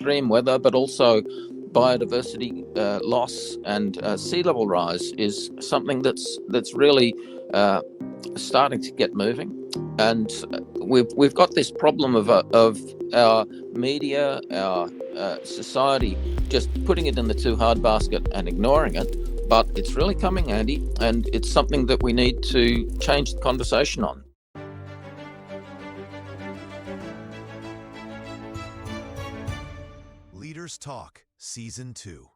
extreme weather, but also biodiversity loss and sea level rise is something that's really starting to get moving. And we've got this problem of our media, our society, just putting it in the too hard basket and ignoring it. But it's really coming, Andy, and it's something that we need to change the conversation on. Leaders Talk, Season 2.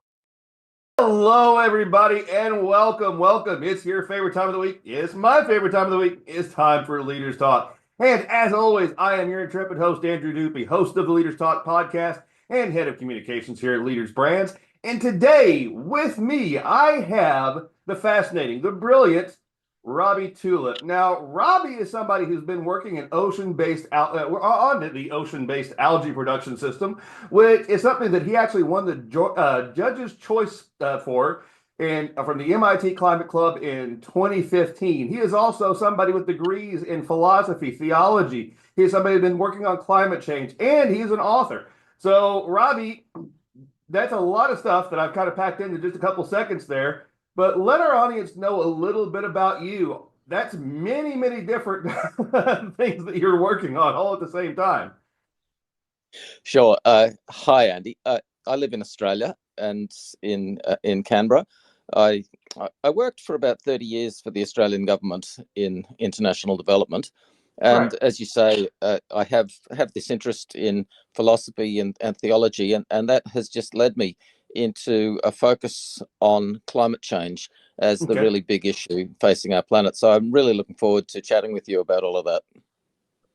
Hello, everybody, and welcome. It's your favorite time of the week. It's my favorite time of the week. It's time for Leaders Talk. And as always, I am your intrepid host, Andrew Dupy, host of the Leaders Talk podcast and head of communications here at Leaders Brands. And today, with me, I have the fascinating, the brilliant Robbie Tulip. Now, Robbie is somebody who's been working in ocean-based on the ocean-based algae production system, which is something that he actually won the Judge's Choice for from the MIT Climate Club in 2015. He is also somebody with degrees in philosophy, theology. He's somebody who's been working on climate change, and he's an author. So, Robbie, that's a lot of stuff that I've kind of packed into just a couple seconds there. But let our audience know a little bit about you. That's many, many different things that you're working on all at the same time. Sure. Hi, Andy. I live in Australia and in Canberra. I worked for about 30 years for the Australian government in international development. And Right. as you say, I have this interest in philosophy and theology, and that has just led me into a focus on climate change as the really big issue facing our planet. So I'm really looking forward to chatting with you about all of that.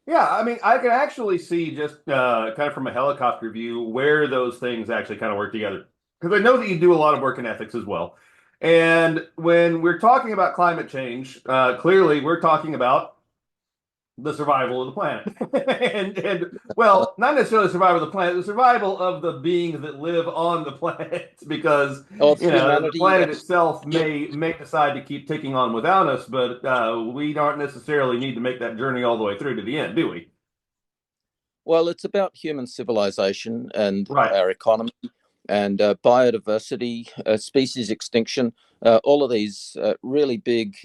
Yeah, I mean, I can actually see just kind of from a helicopter view where those things actually kind of work together. Because I know that you do a lot of work in ethics as well. And when we're talking about climate change, clearly we're talking about the survival of the planet. and well, not necessarily the survival of the planet, the survival of the beings that live on the planet, because the planet itself may decide to keep ticking on without us, but we don't necessarily need to make that journey all the way through to the end, do we? Well, it's about human civilization and Right. our economy and biodiversity, species extinction, all of these really big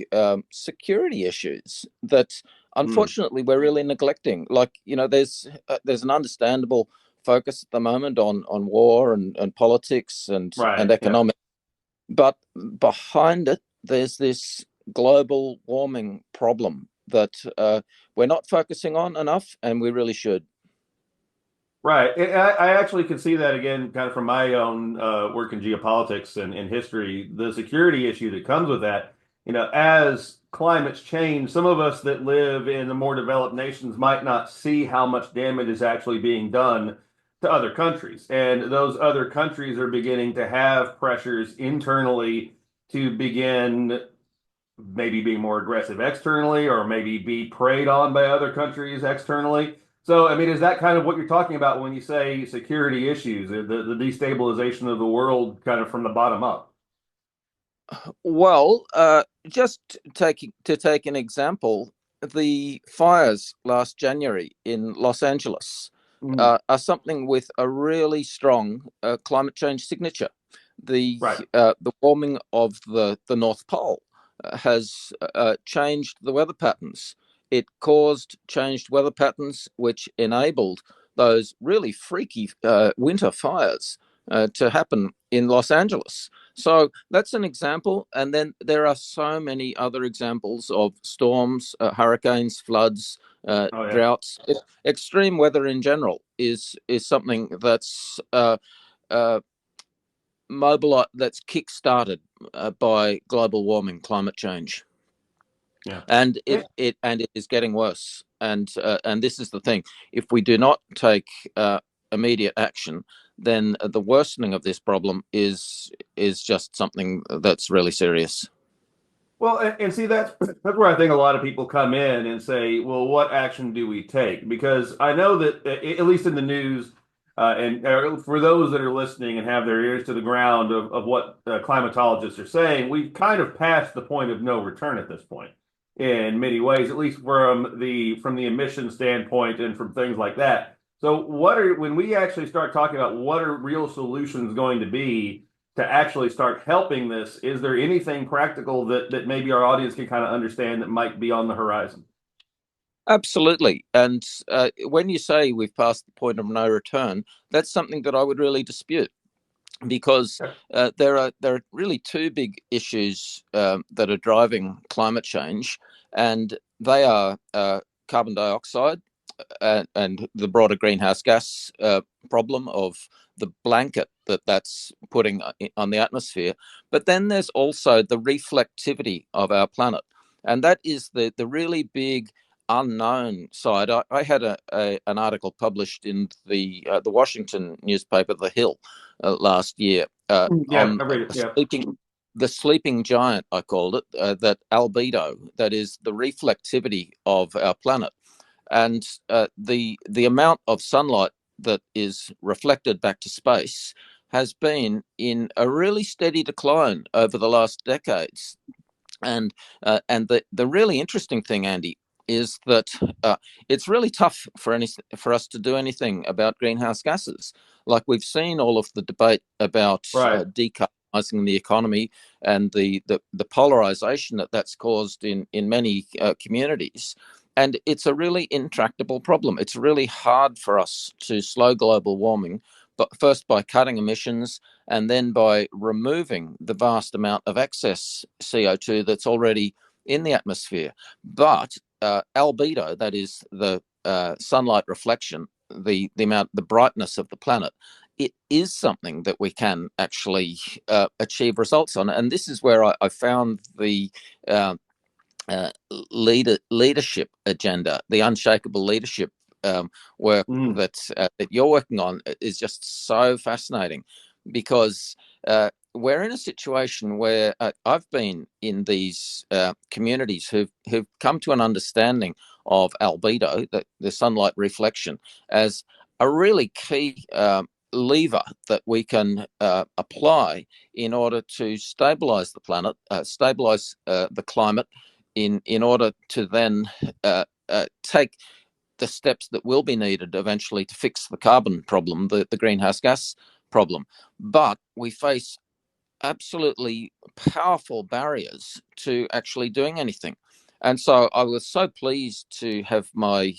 security issues that unfortunately we're really neglecting. Like, there's an understandable focus at the moment on war and politics and economics, but behind it, there's this global warming problem that we're not focusing on enough, and we really should. Right. I actually can see that again, kind of from my own work in geopolitics and in history, the security issue that comes with that. As climates change, some of us that live in the more developed nations might not see how much damage is actually being done to other countries. And those other countries are beginning to have pressures internally to begin maybe being more aggressive externally, or maybe be preyed on by other countries externally. So, I mean, is that kind of what you're talking about when you say security issues, the destabilization of the world kind of from the bottom up? Well, just take an example, the fires last January in Los Angeles are something with a really strong climate change signature. The warming of the North Pole has changed the weather patterns. It caused changed weather patterns, which enabled those really freaky winter fires to happen in Los Angeles. So that's an example. And then there are so many other examples of storms, hurricanes, floods, droughts. Extreme weather in general is something that's that's kick-started by global warming, climate change. Yeah. And it is getting worse. And this is the thing: if we do not take immediate action, then the worsening of this problem is just something that's really serious. Well, and see, that's where I think a lot of people come in and say, well, what action do we take? Because I know that, at least in the news, and for those that are listening and have their ears to the ground of what climatologists are saying, we've kind of passed the point of no return at this point in many ways, at least from the emission standpoint and from things like that. So when we actually start talking about what are real solutions going to be to actually start helping this, is there anything practical that maybe our audience can kind of understand that might be on the horizon? Absolutely. And when you say we've passed the point of no return, that's something that I would really dispute, because there are really two big issues that are driving climate change, and they are carbon dioxide and the broader greenhouse gas problem of the blanket that's putting on the atmosphere. But then there's also the reflectivity of our planet, and that is the really big unknown side. I had an article published in the Washington newspaper, The Hill, last year Yeah, on I read it. Yeah. the sleeping giant, I called it, that albedo, that is the reflectivity of our planet. And the amount of sunlight that is reflected back to space has been in a really steady decline over the last decades. And the really interesting thing, Andy, is that it's really tough for us to do anything about greenhouse gases. Like, we've seen all of the debate about Right. decarbonizing the economy and the polarization that's caused in many communities. And it's a really intractable problem. It's really hard for us to slow global warming, but first by cutting emissions, and then by removing the vast amount of excess CO2 that's already in the atmosphere. But albedo, that is the sunlight reflection, the brightness of the planet, it is something that we can actually achieve results on. And this is where I found the uh, leadership agenda, the unshakable leadership work Mm. that you're working on, is just so fascinating, because we're in a situation where I've been in these communities who've come to an understanding of albedo, the sunlight reflection, as a really key lever that we can apply in order to stabilize the planet, stabilize the climate, in order to then take the steps that will be needed eventually to fix the carbon problem, the greenhouse gas problem. But we face absolutely powerful barriers to actually doing anything. And so I was so pleased to have my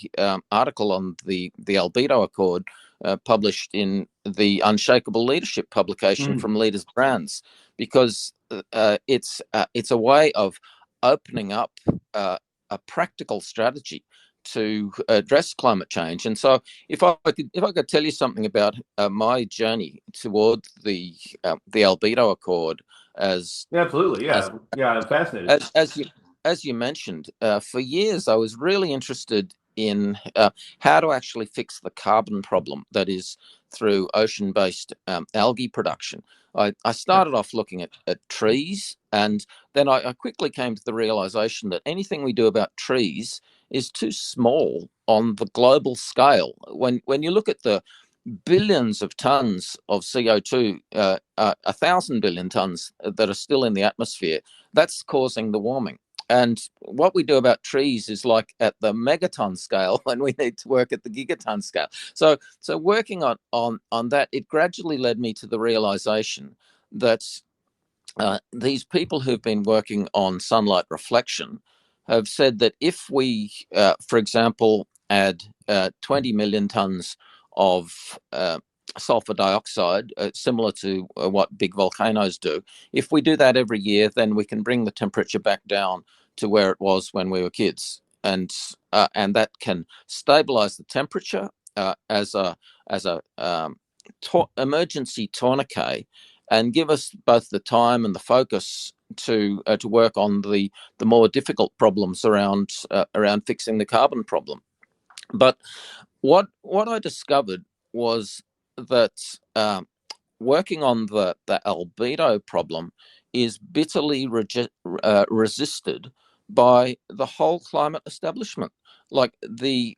article on the Albedo Accord published in the Unshakable Leadership publication Mm. from Leaders Brands, because it's a way of opening up a practical strategy to address climate change. And so, if I could tell you something about my journey toward the Albedo Accord, as Yeah, absolutely. as Yeah. Yeah, I'm fascinated. as you mentioned, for years I was really interested in how to actually fix the carbon problem that is through ocean-based algae production. I Yeah. started off looking at trees, and then I quickly came to the realization that anything we do about trees is too small on the global scale. When you look at the billions of tons of CO2, 1,000 billion tons that are still in the atmosphere, that's causing the warming. And what we do about trees is like at the megaton scale, when we need to work at the gigaton scale. So working on that, it gradually led me to the realization that these people who've been working on sunlight reflection have said that if we, for example, add 20 million tons of sulfur dioxide, similar to what big volcanoes do, if we do that every year, then we can bring the temperature back down to where it was when we were kids, and that can stabilize the temperature as a emergency tourniquet, and give us both the time and the focus to work on the more difficult problems around fixing the carbon problem. But what I discovered was that working on the albedo problem is bitterly resisted by the whole climate establishment. Like the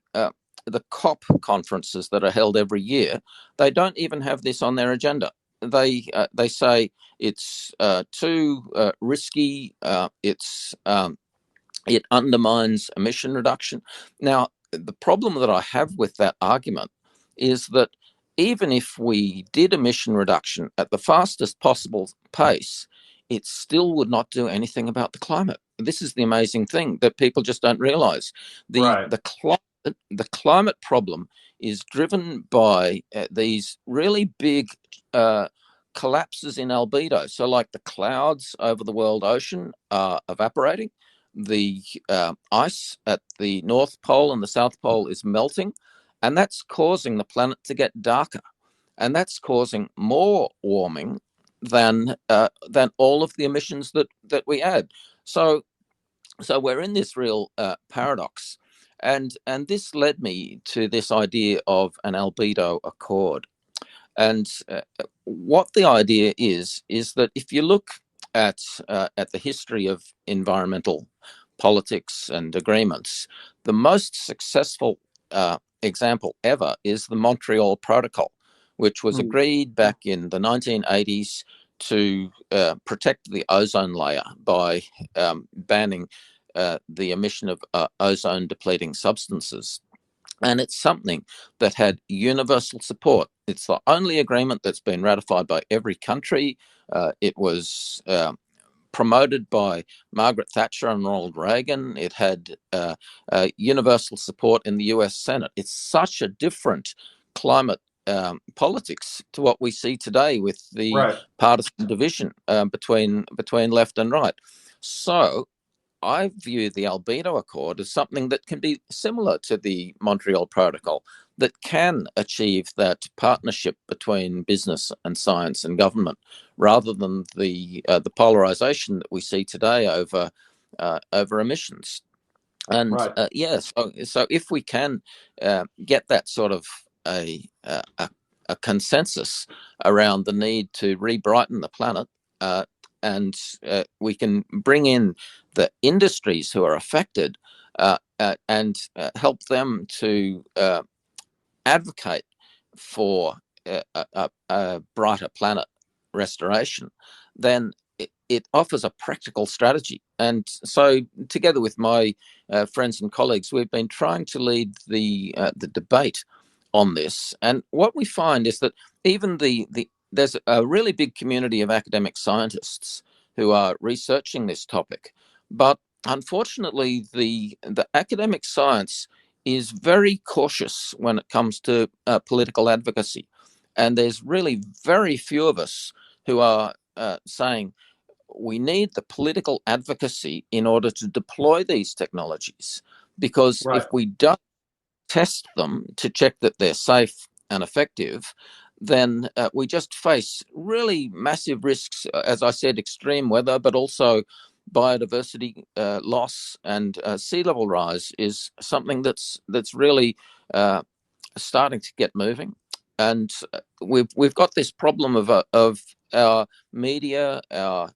COP conferences that are held every year, they don't even have this on their agenda. They say it's too risky. It undermines emission reduction. Now, the problem that I have with that argument is that even if we did emission reduction at the fastest possible pace, it still would not do anything about the climate. This is the amazing thing that people just don't realize. Right. The climate problem is driven by these really big collapses in albedo. So, like the clouds over the world ocean are evaporating, the ice at the North Pole and the South Pole is melting, and that's causing the planet to get darker, and that's causing more warming than all of the emissions that we add. So we're in this real paradox, and this led me to this idea of an Albedo Accord. And what the idea is that if you look at the history of environmental politics and agreements, the most successful example ever is the Montreal Protocol, which was agreed back in the 1980s to protect the ozone layer by banning the emission of ozone depleting substances. And it's something that had universal support. It's the only agreement that's been ratified by every country. It was promoted by Margaret Thatcher and Ronald Reagan. It had universal support in the US Senate. It's such a different climate politics to what we see today with the partisan division between left and right. So I view the Albedo Accord as something that can be similar to the Montreal Protocol, that can achieve that partnership between business and science and government, rather than the polarization that we see today over emissions. And so if we can get that sort of a consensus around the need to re-brighten the planet, and we can bring in the industries who are affected and help them to advocate for a brighter planet restoration, then it offers a practical strategy. And so, together with my friends and colleagues, we've been trying to lead the debate on this. And what we find is that even there's a really big community of academic scientists who are researching this topic, but unfortunately, the academic science is very cautious when it comes to political advocacy, and there's really very few of us who are saying we need the political advocacy in order to deploy these technologies, because if we don't test them to check that they're safe and effective, then we just face really massive risks. As I said, extreme weather, but also biodiversity loss, and sea level rise is something that's really starting to get moving. And we've got this problem of our media, our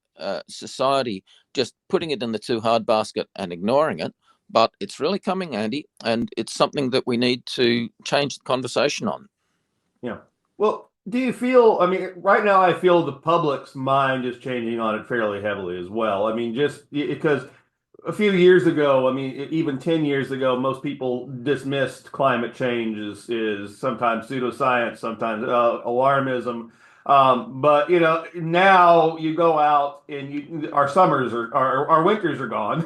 society, just putting it in the too hard basket and ignoring it. But it's really coming, Andy, and it's something that we need to change the conversation on. Yeah. Well, do you feel, I mean, right now I feel the public's mind is changing on it fairly heavily as well. I mean, just because a few years ago, I mean, even 10 years ago, most people dismissed climate change is sometimes pseudoscience, sometimes alarmism. But now you go out and our summers our winters are gone.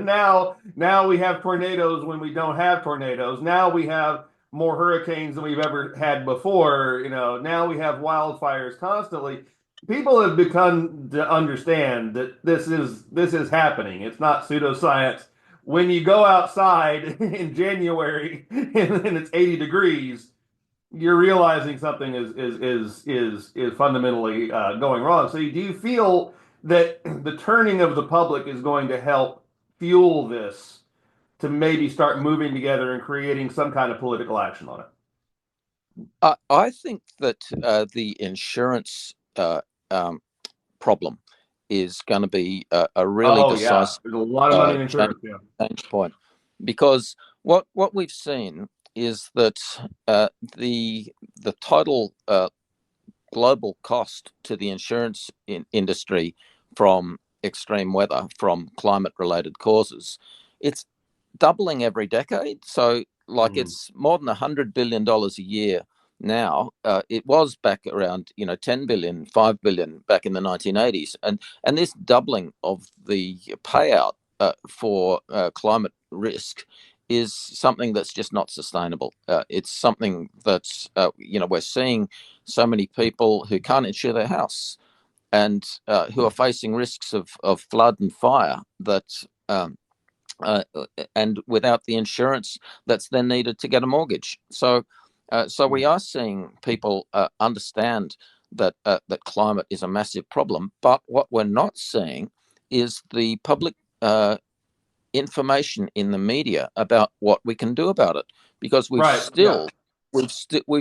Now we have tornadoes when we don't have tornadoes. Now we have more hurricanes than we've ever had before. Now we have wildfires constantly. People have begun to understand that this is happening. It's not pseudoscience. When you go outside in January and it's 80 degrees, you're realizing something is fundamentally going wrong. So do you feel that the turning of the public is going to help fuel this to maybe start moving together and creating some kind of political action on it? I think that the insurance problem is going to be a really decisive There's a lot of money in insurance. change point, because what we've seen is that the total global cost to the insurance industry from extreme weather, from climate related causes, it's doubling every decade. So like it's more than $100 billion a year now. It was back around 10 billion, 5 billion back in the 1980s, and this doubling of the payout for climate risk is something that's just not sustainable. It's something that's we're seeing so many people who can't insure their house, and who are facing risks of flood and fire that and without the insurance that's then needed to get a mortgage. So we are seeing people understand that that climate is a massive problem, but what we're not seeing is the public information in the media about what we can do about it, because we've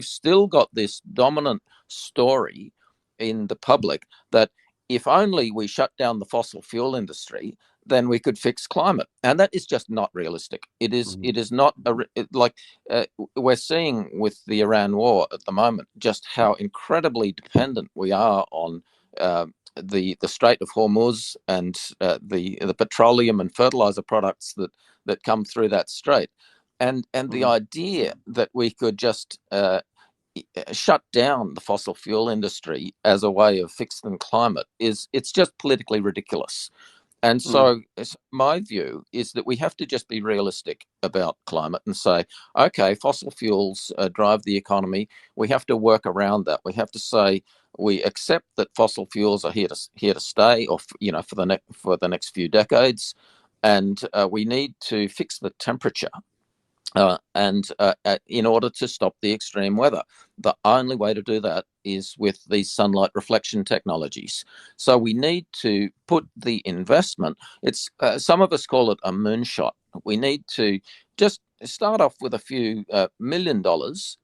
still got this dominant story in the public that if only we shut down the fossil fuel industry, then we could fix climate, and that is just not realistic. It is not we're seeing with the Iran war at the moment just how incredibly dependent we are on the Strait of Hormuz and the petroleum and fertilizer products that come through that strait, and the idea that we could just shut down the fossil fuel industry as a way of fixing climate it's just politically ridiculous. And so my view is that we have to just be realistic about climate and say, okay, fossil fuels drive the economy. We have to work around that. We have to say we accept that fossil fuels are here to stay, or for the next few decades, and we need to fix the temperature. In order to stop the extreme weather, the only way to do that is with these sunlight reflection technologies. So we need to put the investment. It's some of us call it a moonshot. We need to just start off with a few $1 million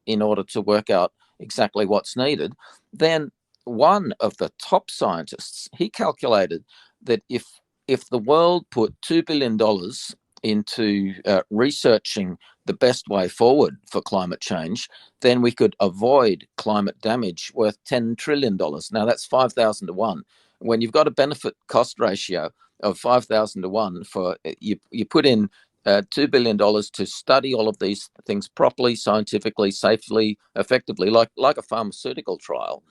in order to work out exactly what's needed. Then one of the top scientists, he calculated that if the world put $2 billion into researching the best way forward for climate change, then we could avoid climate damage worth $10 trillion. Now that's 5,000 to 1. When you've got a benefit cost ratio of 5,000 to 1 for you put in $2 billion to study all of these things properly, scientifically, safely, effectively, like a pharmaceutical trial,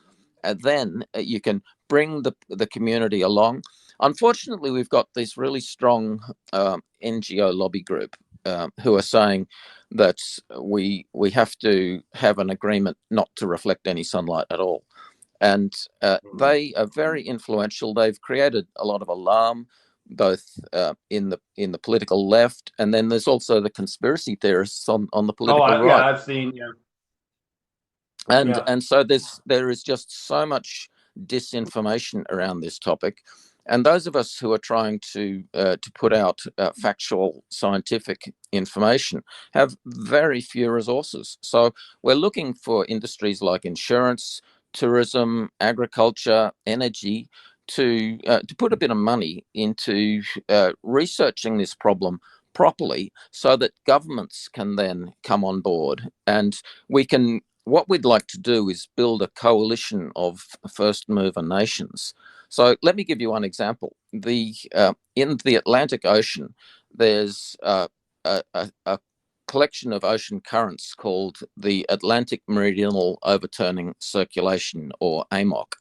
and then you can bring the community along. Unfortunately, we've got this really strong NGO lobby group who are saying that we have to have an agreement not to reflect any sunlight at all. And they are very influential. They've created a lot of alarm, both in the political left, and then there's also the conspiracy theorists on the political right. Yeah, I've seen. Yeah. And so there is just so much disinformation around this topic, and those of us who are trying to put out factual scientific information have very few resources. So we're looking for industries like insurance, tourism, agriculture, energy to put a bit of money into researching this problem properly, so that governments can then come on board, and we can. What we'd like to do is build a coalition of first mover nations. So let me give you one example. In the Atlantic Ocean, there's a collection of ocean currents called the Atlantic Meridional Overturning Circulation, or AMOC.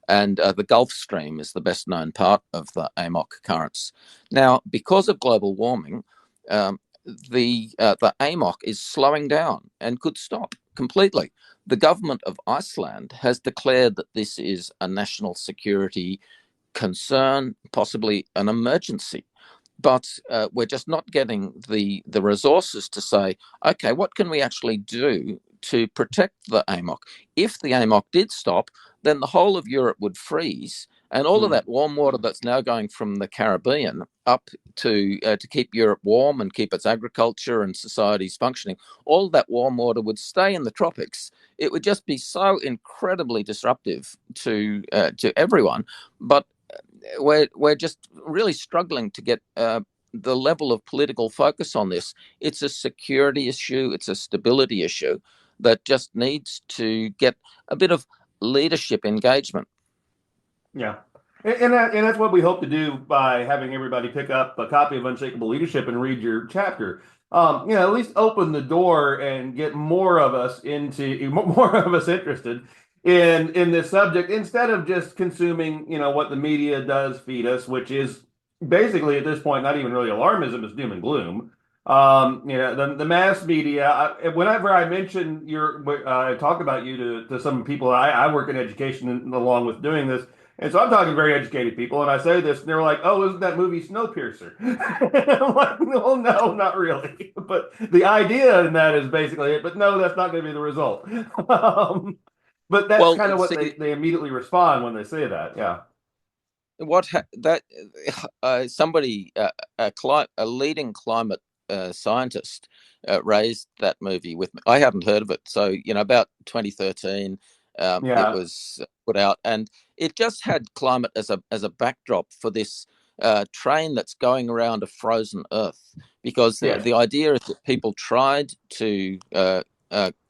And the Gulf Stream is the best known part of the AMOC currents. Now, because of global warming, the AMOC is slowing down and could stop completely. The government of Iceland has declared that this is a national security concern, possibly an emergency. But we're just not getting the resources to say, okay, what can we actually do to protect the AMOC? If the AMOC did stop, then the whole of Europe would freeze, and all of that warm water that's now going from the Caribbean up to keep Europe warm and keep its agriculture and societies functioning, all that warm water would stay in the tropics. It would just be so incredibly disruptive to everyone. But we're just really struggling to get the level of political focus on this. It's a security issue. It's a stability issue that just needs to get a bit of leadership engagement. Yeah. And that's what we hope to do by having everybody pick up a copy of Unshakable Leadership and read your chapter. at least open the door and get more of us more of us interested in this subject instead of just consuming, what the media does feed us, which is basically at this point not even really alarmism, it's doom and gloom. The mass media. Whenever I mention I talk about you to some people, I work in education along with doing this. And so I'm talking to very educated people, and I say this, and they're like, "Oh, isn't that movie Snowpiercer?" I'm like, "No, no, not really." But the idea in that is basically it. But no, that's not going to be the result. But that's Well, kind of what see, they immediately respond when they say that. Yeah. that somebody a leading climate scientist raised that movie with me. I hadn't heard of it, so about 2013, it Yeah. was put out, and it just had climate as a backdrop for this train that's going around a frozen Earth, because Yes. the idea is that people tried to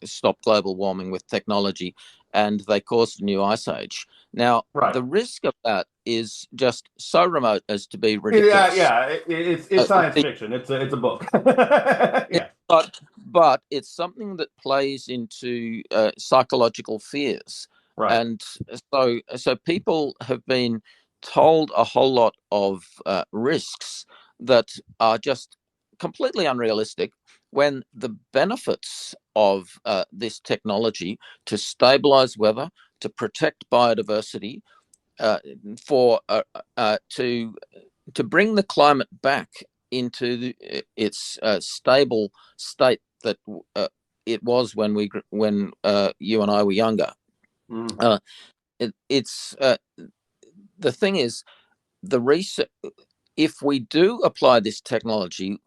stop global warming with technology, and they caused a new ice age. Now, Right. the risk of that is just so remote as to be Yeah. ridiculous. Yeah. It's science The, fiction. It's a book. it, Yeah. but it's something that plays into psychological fears, Right. and so people have been told a whole lot of risks that are just completely unrealistic, when the benefits of this technology to stabilize weather, to protect biodiversity, uh, for to bring the climate back into its stable state that it was when you and I were younger. Mm. Uh, it's the thing is, the research. If we do apply these technologies,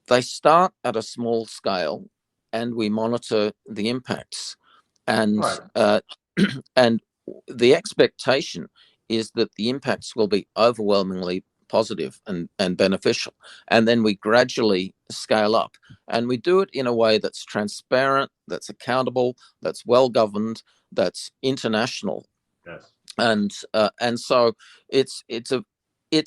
they start at a small scale, and we monitor the impacts, and Right. and the expectation is that the impacts will be overwhelmingly positive and beneficial, and then we gradually scale up, and we do it in a way that's transparent, that's accountable, that's well governed, that's international. Yes. And so it's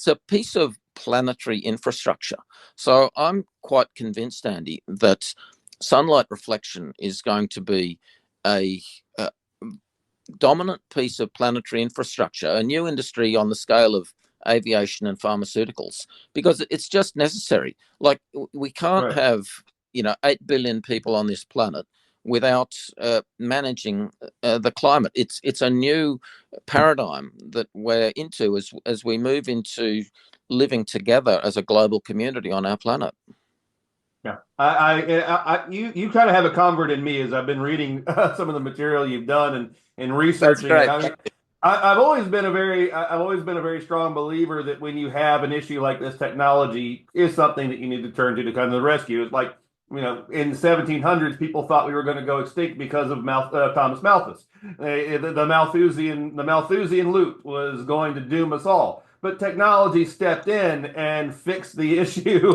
a piece of planetary infrastructure. So I'm quite convinced, Andy, that sunlight reflection is going to be a dominant piece of planetary infrastructure, a new industry on the scale of aviation and pharmaceuticals, because it's just necessary. Like, we can't Right. have 8 billion people on this planet without managing the climate. It's a new paradigm that we're into as we move into living together as a global community on our planet. Yeah, you kind of have a convert in me as I've been reading some of the material you've done and That's researching it. great. I mean, I've always been a very strong believer that when you have an issue like this, technology is something that you need to turn to come to the rescue. It's like, in the 1700s, people thought we were going to go extinct because of Thomas Malthus. The Malthusian loot was going to doom us all. But technology stepped in and fixed the issue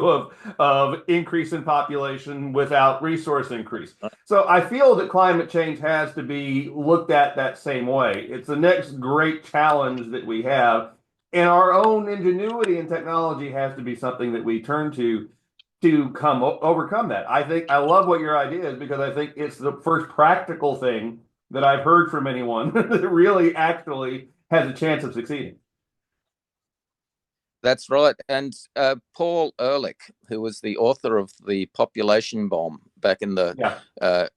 of increase in population without resource increase. So I feel that climate change has to be looked at that same way. It's the next great challenge that we have, and our own ingenuity and technology has to be something that we turn to overcome that. I think I love what your idea is, because I think it's the first practical thing that I've heard from anyone that really actually has a chance of succeeding. That's right. And Paul Ehrlich, who was the author of the population bomb back in the Yeah. uh,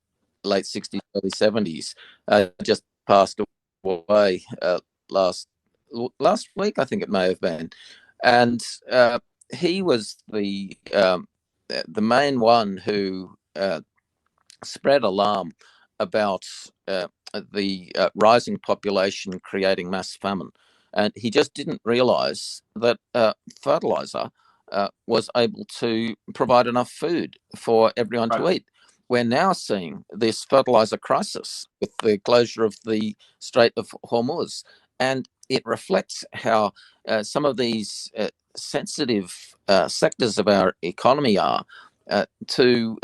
late 60s, early 70s, just passed away last last week, I think it may have been. And he was the main one who spread alarm about the rising population creating mass famine. And he just didn't realize that fertilizer was able to provide enough food for everyone Right. to eat. We're now seeing this fertilizer crisis with the closure of the Strait of Hormuz. And it reflects how some of these sensitive sectors of our economy are to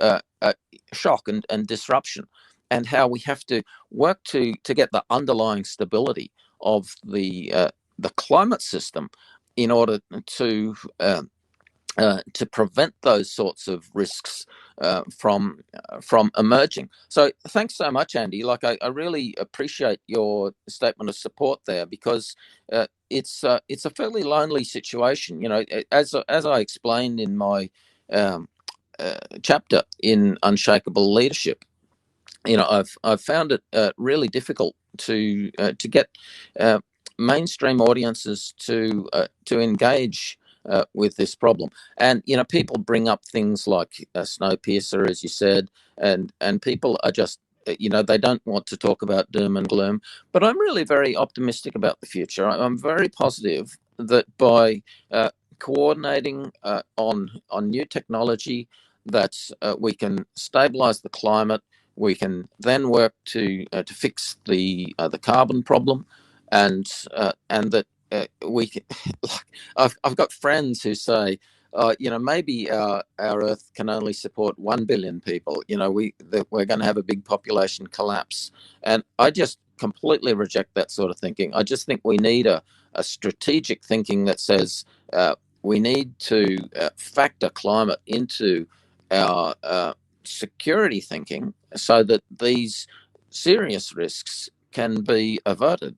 shock and disruption, and how we have to work to get the underlying stability of the climate system in order to to prevent those sorts of risks from emerging. So thanks so much, Andy. Like I really appreciate your statement of support there, because it's a fairly lonely situation. You know, as I explained in my chapter in Unshakable Leadership, you know, I've found it really difficult to get mainstream audiences to engage with this problem. And you know, people bring up things like Snowpiercer, as you said, and people are just, you know, they don't want to talk about doom and gloom. But I'm really very optimistic about the future. I'm very positive that by coordinating on new technology, that we can stabilize the climate. We can then work to fix the carbon problem, and that we can, like, I've got friends who say, you know, maybe our Earth can only support 1 billion people. You know, we're going to have a big population collapse, and I just completely reject that sort of thinking. I just think we need a strategic thinking that says we need to factor climate into our security thinking, so that these serious risks can be averted.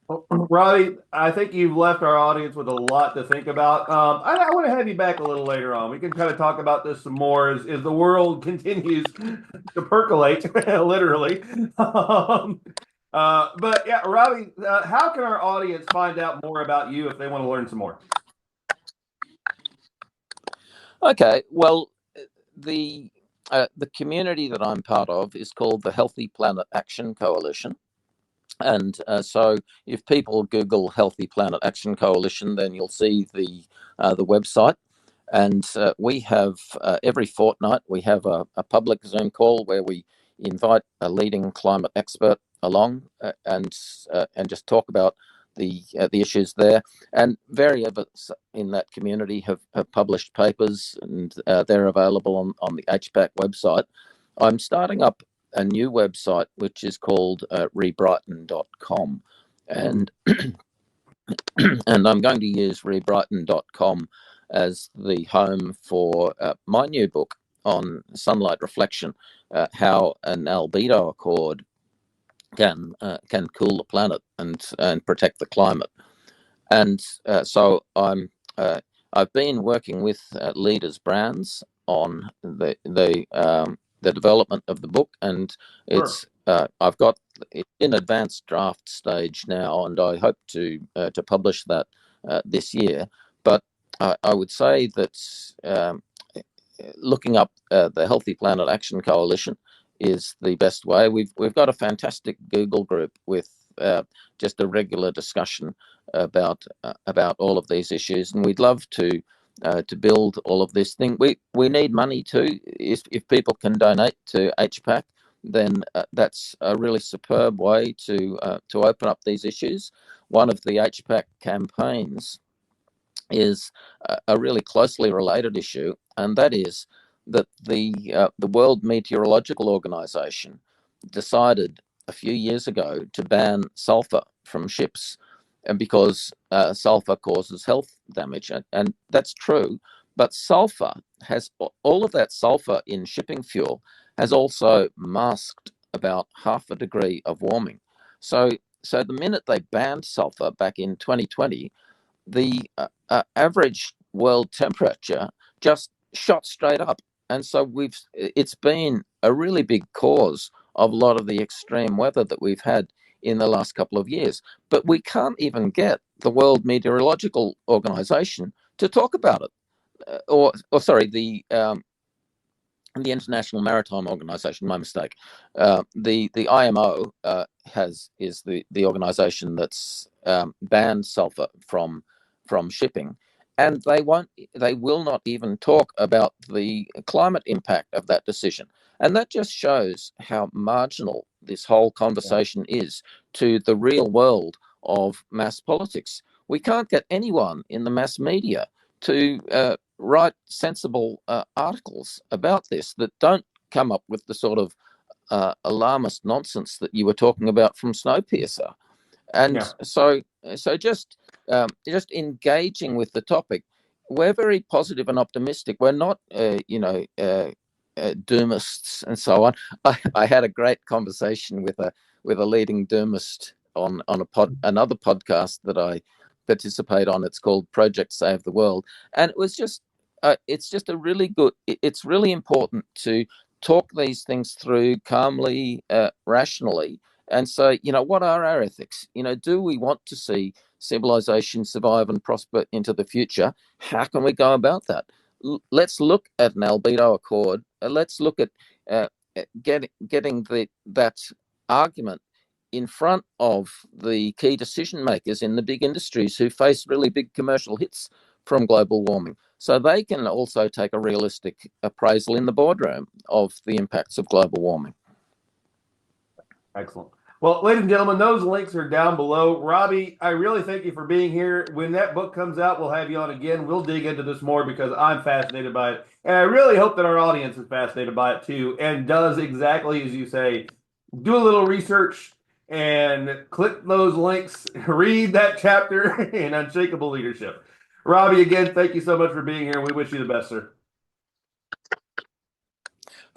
Well, Robbie, I think you've left our audience with a lot to think about. I want to have you back a little later on. We can kind of talk about this some more as the world continues to percolate, literally. But yeah, Robbie, how can our audience find out more about you if they want to learn some more? Okay, well, the community that I'm part of is called the Healthy Planet Action Coalition. And so if people Google Healthy Planet Action Coalition, then you'll see the website. And we have every fortnight, we have a public Zoom call where we invite a leading climate expert along and just talk about the issues there. And various of us in that community have published papers, and they're available on the HPAC website. I'm starting up a new website which is called rebrighton.com, and and I'm going to use rebrighton.com as the home for my new book on sunlight reflection, how an Albedo Accord can cool the planet and protect the climate. And so I've been working with leaders brands on the development of the book, and it's I've got it in advanced draft stage now, and I hope to publish that this year. But I would say that looking up the Healthy Planet Action Coalition is the best way. We've got a fantastic Google group with just a regular discussion about all of these issues, and we'd love to build all of this thing. We need money too. If people can donate to HPAC, then that's a really superb way to open up these issues. One of the HPAC campaigns is a really closely related issue, and that is that the World Meteorological Organization decided a few years ago to ban sulfur from ships, and because sulfur causes health damage, and that's true. But sulfur has all of that sulfur in shipping fuel has also masked about half a degree of warming. So the minute they banned sulfur back in 2020, the average world temperature just shot straight up, and so it's been a really big cause of a lot of the extreme weather that we've had in the last couple of years. But we can't even get the World Meteorological Organization to talk about it, or sorry, the International Maritime Organization. My mistake. The IMO is the organization that's banned sulfur from shipping, and they will not even talk about the climate impact of that decision. And that just shows how marginal this whole conversation is to the real world of mass politics. We can't get anyone in the mass media to write sensible articles about this that don't come up with the sort of alarmist nonsense that you were talking about from Snowpiercer. And so just engaging with the topic we're very positive and optimistic. We're not, doomists and so on. I had a great conversation with a leading doomist on another podcast that I participate on. It's called Project Save the World, and it was just it's just a really good. It's really important to talk these things through calmly, rationally, and so what are our ethics? Do we want to see civilization survive and prosper into the future? How can we go about that? Let's look at an Albedo Accord. Let's look at getting that argument in front of the key decision makers in the big industries who face really big commercial hits from global warming, so they can also take a realistic appraisal in the boardroom of the impacts of global warming. Excellent. Well, ladies and gentlemen, those links are down below. Robbie, I really thank you for being here. When that book comes out, we'll have you on again. We'll dig into this more because I'm fascinated by it. And I really hope that our audience is fascinated by it too and does exactly as you say. Do a little research and click those links. Read that chapter in Unshakable Leadership. Robbie, again, thank you so much for being here. We wish you the best, sir.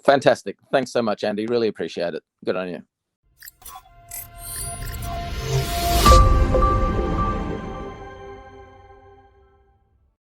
Fantastic. Thanks so much, Andy. Really appreciate it. Good on you.